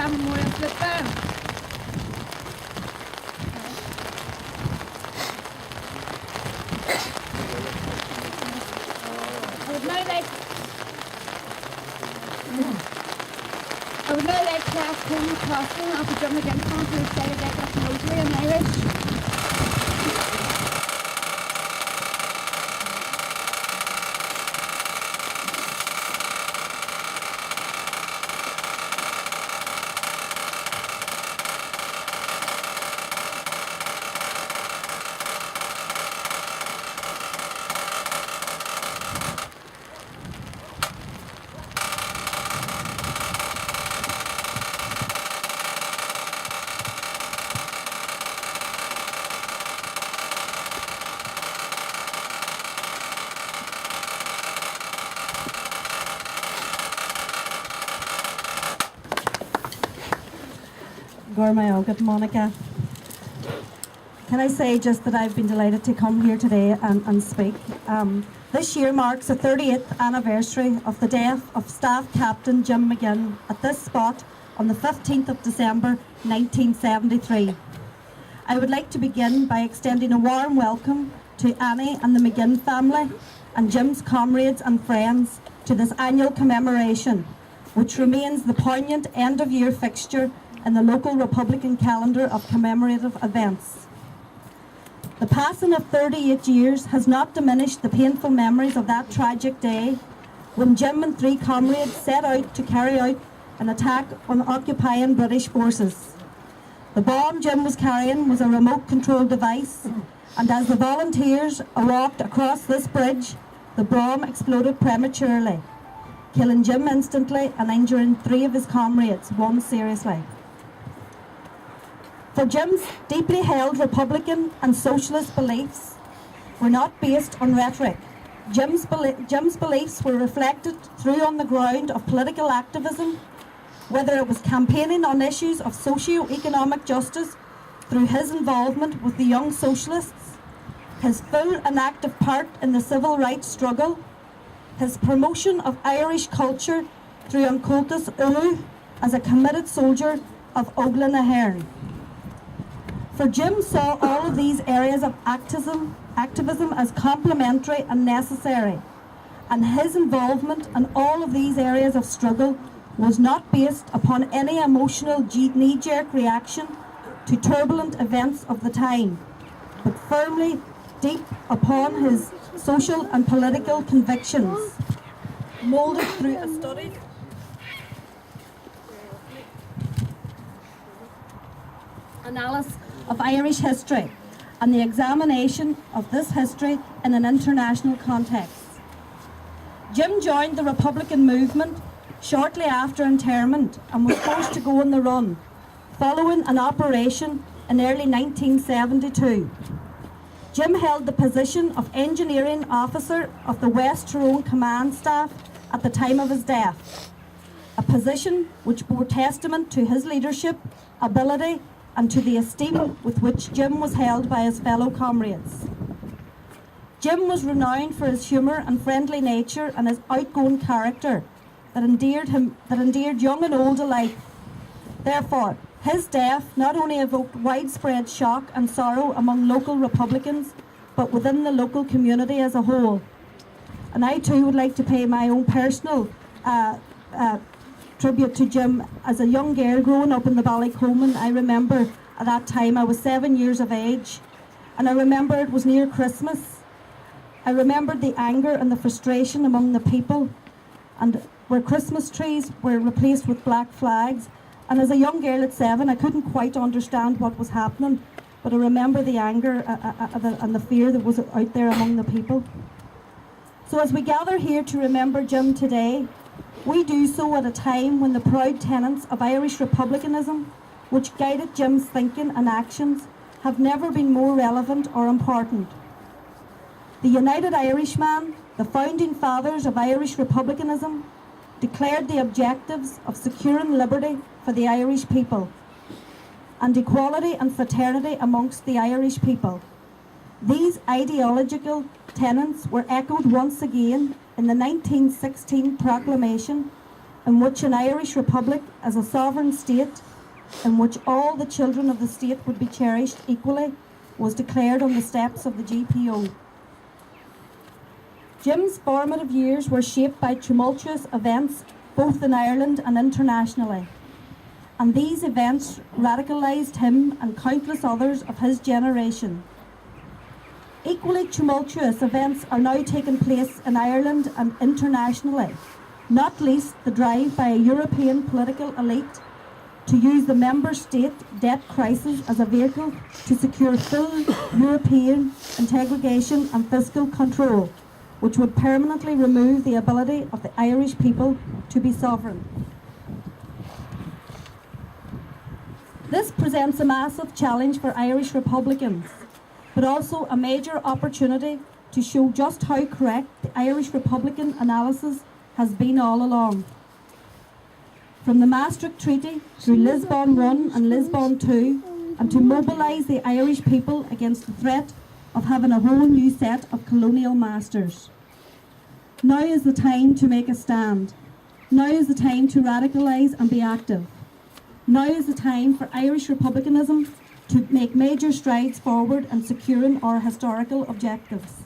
memorial slip there. I would now like to ask Tony Crossan of the Jim McGinn to recite a bit of Rosary in Irish. Good Monica. Can I say just that I've been delighted to come here today and speak. This year marks the 38th anniversary of the death of Staff Captain Jim McGinn at this spot on the 15th of December 1973. I would like to begin by extending a warm welcome to Annie and the McGinn family and Jim's comrades and friends to this annual commemoration, which remains the poignant end-of-year fixture in the local Republican calendar of commemorative events. The passing of 38 years has not diminished the painful memories of that tragic day when Jim and 3 comrades set out to carry out an attack on occupying British forces. The bomb Jim was carrying was a remote-controlled device, and as the volunteers walked across this bridge, the bomb exploded prematurely, killing Jim instantly and injuring 3 of his comrades, 1 seriously. For Jim's deeply held Republican and socialist beliefs were not based on rhetoric. Jim's beliefs were reflected through on the ground of political activism, whether it was campaigning on issues of socio-economic justice through his involvement with the Young Socialists, his full and active part in the civil rights struggle, his promotion of Irish culture through An Comhaltas Ullú as a committed soldier of Ógla na HÉireann. For Jim saw all of these areas of activism as complementary and necessary, and his involvement in all of these areas of struggle was not based upon any emotional knee-jerk reaction to turbulent events of the time, but firmly deep upon his social and political convictions, moulded through a study analysis of Irish history and the examination of this history in an international context. Jim joined the Republican movement shortly after internment and was forced to go on the run, following an operation in early 1972. Jim held the position of Engineering Officer of the West Tyrone Command Staff at the time of his death, a position which bore testament to his leadership, ability, and to the esteem with which Jim was held by his fellow comrades. Jim was renowned for his humour and friendly nature and his outgoing character that endeared young and old alike. Therefore, his death not only evoked widespread shock and sorrow among local Republicans, but within the local community as a whole. And I too would like to pay my own personal tribute to Jim. As a young girl growing up in the Ballycoman, I remember at that time I was 7 years of age, and I remember it was near Christmas. I remembered the anger and the frustration among the people, and where Christmas trees were replaced with black flags. And as a young girl at 7, I couldn't quite understand what was happening, but I remember the anger and the fear that was out there among the people. So as we gather here to remember Jim today, we do so at a time when the proud tenets of Irish republicanism, which guided Jim's thinking and actions, have never been more relevant or important. The United Irishman, the founding fathers of Irish republicanism, declared the objectives of securing liberty for the Irish people and equality and fraternity amongst the Irish people. These ideological tenets were echoed once again in the 1916 proclamation in which an Irish Republic as a sovereign state, in which all the children of the state would be cherished equally, was declared on the steps of the GPO. Jim's formative years were shaped by tumultuous events both in Ireland and internationally, and these events radicalised him and countless others of his generation. Equally tumultuous events are now taking place in Ireland and internationally, not least the drive by a European political elite to use the member state debt crisis as a vehicle to secure full European integration and fiscal control, which would permanently remove the ability of the Irish people to be sovereign. This presents a massive challenge for Irish Republicans, but also a major opportunity to show just how correct the Irish Republican analysis has been all along. From the Maastricht Treaty through Lisbon I and Lisbon II, and to mobilise the Irish people against the threat of having a whole new set of colonial masters. Now is the time to make a stand. Now is the time to radicalise and be active. Now is the time for Irish republicanism to make major strides forward in securing our historical objectives.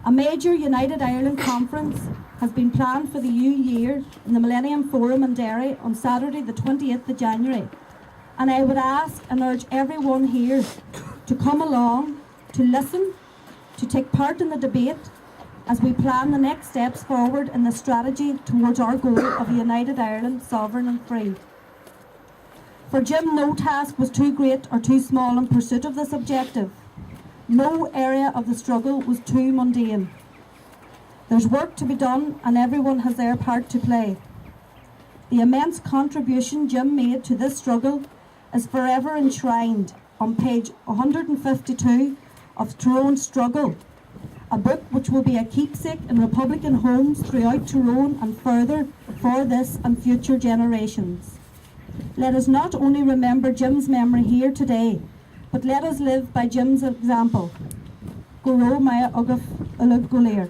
A major United Ireland conference has been planned for the new year in the Millennium Forum in Derry on Saturday the 28th of January, and I would ask and urge everyone here to come along, to listen, to take part in the debate as we plan the next steps forward in the strategy towards our goal of a United Ireland, sovereign and free. For Jim, no task was too great or too small in pursuit of this objective. No area of the struggle was too mundane. There's work to be done and everyone has their part to play. The immense contribution Jim made to this struggle is forever enshrined on page 152 of Tyrone's Struggle, a book which will be a keepsake in Republican homes throughout Tyrone and further for this and future generations. Let us not only remember Jim's memory here today, but let us live by Jim's example. Go row my agaf ulub goleir.